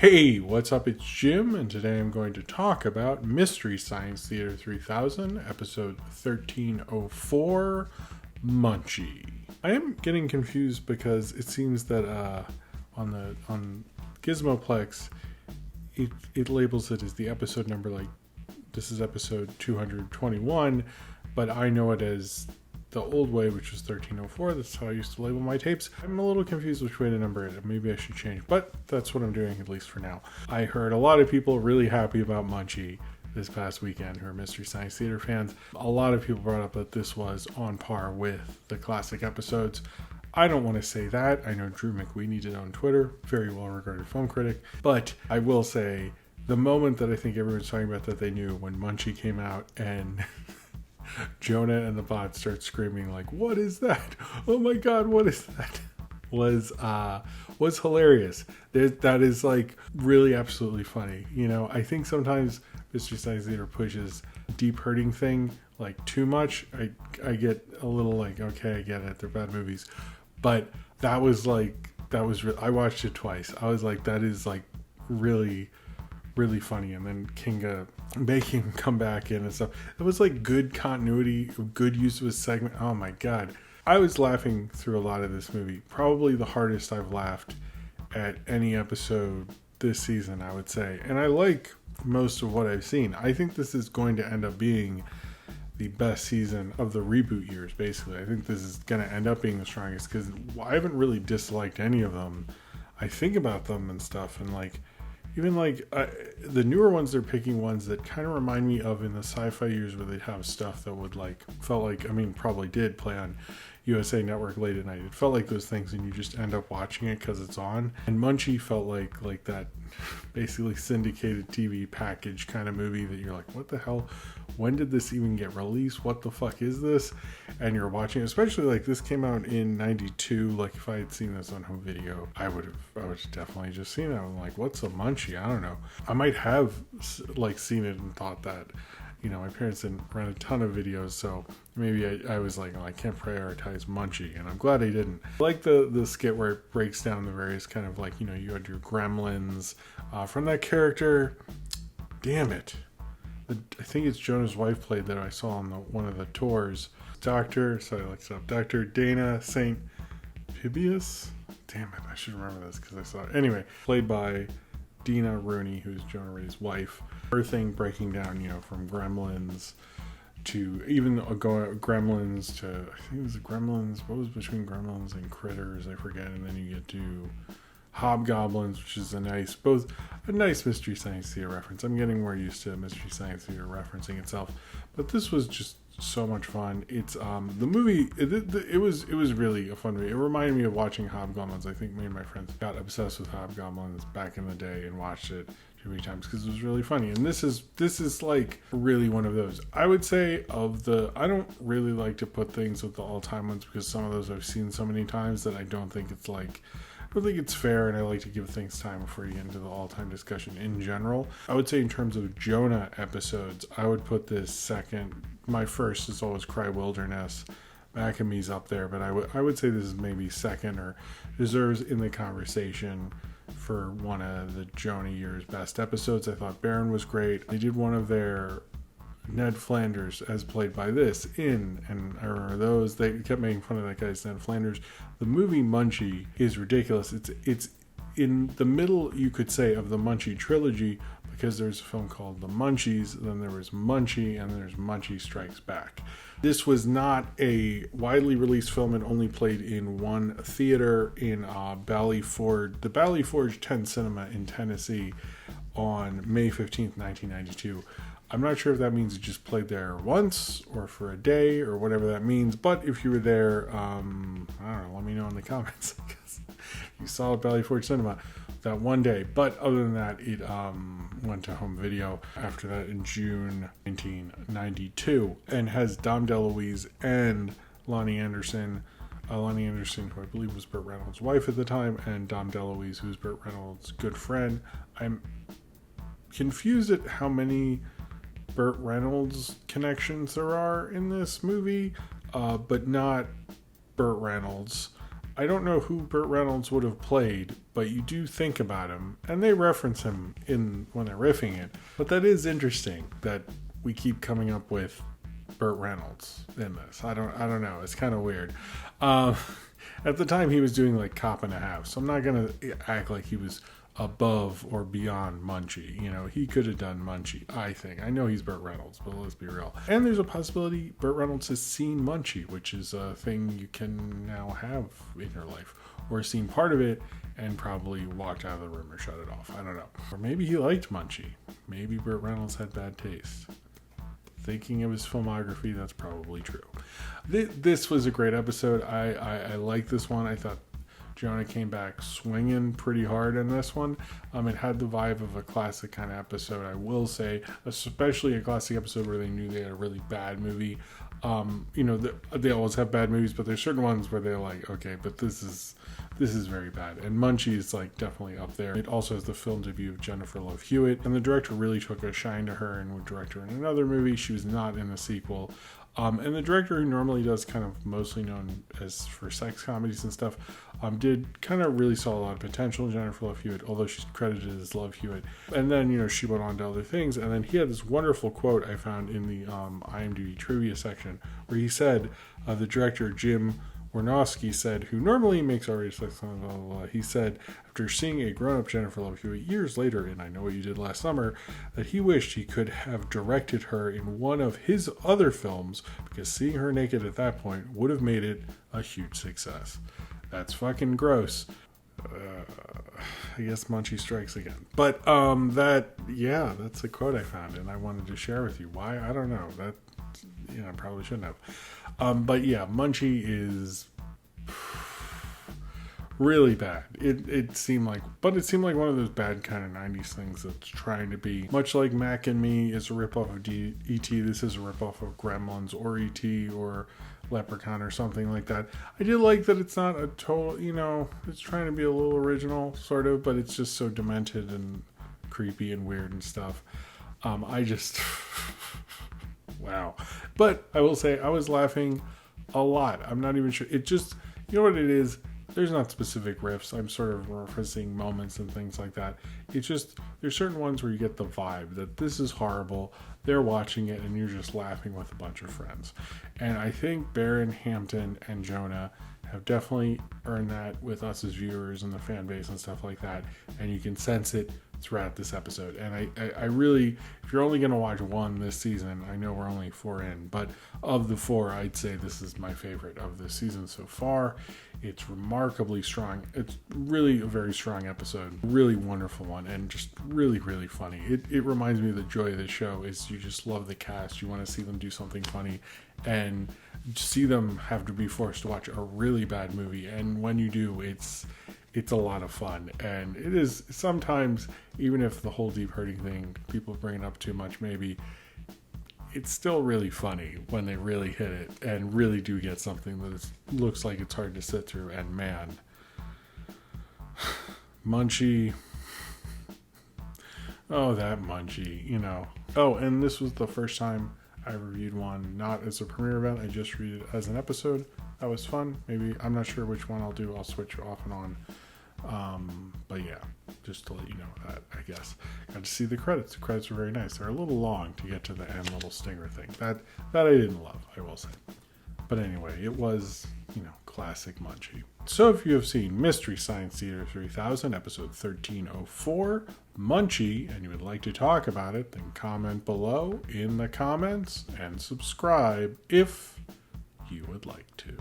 Hey, what's up? It's Jim, and today I'm going to talk about Mystery Science Theater 3000, episode 1304, Munchie. I am getting confused because it seems that on Gizmoplex, it labels it as the episode number, like this is episode 221, but I know it as the old way, which was 1304. That's how I used to label my tapes. I'm a little confused which way to number it. Maybe I should change, but that's what I'm doing, at least for now. I heard a lot of people really happy about Munchie this past weekend who are Mystery Science Theater fans. A lot of people brought up that this was on par with the classic episodes. I don't want to say that. I know Drew McWeeny did on Twitter, very well-regarded film critic, but I will say the moment that I think everyone's talking about that they knew when Munchie came out and Jonah and the bot start screaming like, "What is that? Oh my god, what is that?" was hilarious. That is like really absolutely funny. You know, I think sometimes Mystery Science Theater pushes deep hurting thing like too much. I get a little like, okay, I get it, they're bad movies, but I watched it twice. I was like, that is like really funny. And then Kinga making him come back in and stuff, it was like good continuity, good use of his segment. Oh my god, I was laughing through a lot of this movie. Probably the hardest I've laughed at any episode this season, I would say, and I like most of what I've seen. I think this is going to end up being the best season of the reboot years. Basically, I think this is going to end up being the strongest because I haven't really disliked any of them. I think about them and stuff, and like even like the newer ones, they're picking ones that kind of remind me of in the sci-fi years where they'd have stuff that would like felt like, I mean, probably did play on USA Network late at night. It felt like those things and you just end up watching it because it's on. And Munchie felt like that basically syndicated TV package kind of movie that you're like, what the hell? When did this even get released? What the fuck is this? And you're watching, especially like this came out in 92. Like if I had seen this on home video, I would have definitely just seen it. I'm like, what's a Munchie? I don't know. I might have like seen it and thought that, you know, my parents didn't rent a ton of videos, so maybe I was like, oh, I can't prioritize Munchie, and I'm glad I didn't. I like the skit where it breaks down the various kind of like, you know, you had your gremlins from that character. Damn it. I think it's Jonahs Wife played that I saw on one of the tours. Dr. Dana St. Pibius. Damn it, I should remember this because I saw it. Anyway, played by Dina Rooney, who's Jonah Ray's wife. Her thing breaking down, you know, from gremlins to even gremlins to, I think it was gremlins, what was between gremlins and critters, I forget, and then you get to hobgoblins, which is a nice Mystery Science Theater reference. I'm getting more used to Mystery Science Theater referencing itself, but this was just so much fun. It's the movie, it was really a fun movie. It reminded me of watching Hobgoblins. I think me and my friends got obsessed with Hobgoblins back in the day and watched it too many times because it was really funny. And this is like really one of those. I would say I don't really like to put things with the all-time ones because some of those I've seen so many times that I don't think it's fair, and I like to give things time before you get into the all-time discussion in general. I would say in terms of Jonah episodes, I would put this second. My first is always Cry Wilderness. Back and Me's up there, but I would say this is maybe second or deserves in the conversation for one of the Jonah year's best episodes. I thought Baron was great. They did one of their Ned Flanders as played by this and I remember those. They kept making fun of that guy's Ned Flanders. The movie Munchie is ridiculous. It's in the middle, you could say, of the Munchie trilogy because there's a film called The Munchies, then there was Munchie, and then there's Munchie Strikes Back. This was not a widely released film. It only played in one theater in the Valley Forge 10 Cinema in Tennessee on May 15th, 1992. I'm not sure if that means it just played there once or for a day or whatever that means, but if you were there, I don't know, let me know in the comments because you saw it Valley Forge Cinema that one day. But other than that, it went to home video after that in June 1992 and has Dom DeLuise and Lonnie Anderson. Lonnie Anderson, who I believe was Burt Reynolds' wife at the time, and Dom DeLuise, who's Burt Reynolds' good friend. I'm confused at how many Burt Reynolds connections there are in this movie, but not Burt Reynolds. I don't know who Burt Reynolds would have played, but you do think about him, and they reference him when they're riffing it. But that is interesting that we keep coming up with Burt Reynolds in this. I don't know. It's kind of weird. At the time, he was doing like Cop and a Half, so I'm not gonna act like he was above or beyond Munchie. You know, he could have done Munchie, I think. I know he's Burt Reynolds, but let's be real. And there's a possibility Burt Reynolds has seen Munchie, which is a thing you can now have in your life, or seen part of it and probably walked out of the room or shut it off. I don't know. Or maybe he liked Munchie. Maybe Burt Reynolds had bad taste. Thinking of his filmography, that's probably true. This was a great episode. I like this one. I thought Jonah came back swinging pretty hard in this one. It had the vibe of a classic kind of episode, I will say, especially a classic episode where they knew they had a really bad movie. They always have bad movies, but there's certain ones where they're like, okay, but this is very bad. And Munchie is like definitely up there. It also has the film debut of Jennifer Love Hewitt, and the director really took a shine to her and would direct her in another movie. She was not in the sequel. And the director, who normally does kind of mostly known as for sex comedies and stuff, did kind of really saw a lot of potential in Jennifer Love Hewitt, although she's credited as Love Hewitt. And then, she went on to other things. And then he had this wonderful quote I found in the IMDb trivia section where he said, the director, Jim Warnowski, said, who normally makes R-rated sex, blah, blah, blah. He said, after seeing a grown-up Jennifer Love Hewitt years later in I Know What You Did Last Summer, that he wished he could have directed her in one of his other films, because seeing her naked at that point would have made it a huge success. That's fucking gross. I guess Munchie strikes again. But that's a quote I found, and I wanted to share with you. Why? I don't know. That I probably shouldn't have. But yeah, Munchie is really bad. It seemed like one of those bad kind of 90s things that's trying to be much like Mac and Me is a ripoff of E.T. This is a ripoff of Gremlins or E.T. or Leprechaun or something like that. I do like that it's not a total, it's trying to be a little original sort of, but it's just so demented and creepy and weird and stuff. Wow. But I will say I was laughing a lot. I'm not even sure. It just, you know what it is? There's not specific riffs. I'm sort of referencing moments and things like that. It's just, there's certain ones where you get the vibe that this is horrible. They're watching it and you're just laughing with a bunch of friends. And I think Barron, Hampton, and Jonah have definitely earned that with us as viewers and the fan base and stuff like that. And you can sense it throughout this episode. And I really, if you're only going to watch one this season, I know we're only 4 in, but of the 4, I'd say this is my favorite of this season so far. It's remarkably strong. It's really a very strong episode. Really wonderful one, and just really, really funny. It reminds me of the joy of the show is you just love the cast. You want to see them do something funny, and see them have to be forced to watch a really bad movie. And when you do, it's a lot of fun. And it is sometimes, even if the whole deep hurting thing, people bring it up too much maybe, it's still really funny when they really hit it and really do get something that looks like it's hard to sit through. And man, Munchie, oh, that Munchie, Oh, and this was the first time I reviewed one not as a premiere event. I just read it as an episode. That was fun. Maybe, I'm not sure which one I'll do. I'll switch off and on. But yeah, just to let you know that, I guess. Got to see the credits. The credits were very nice. They're a little long to get to the end little stinger thing. That I didn't love, I will say. But anyway, it was, classic Munchie. So if you have seen Mystery Science Theater 3000, episode 1304, Munchie, and you would like to talk about it, then comment below in the comments and subscribe if you would like to.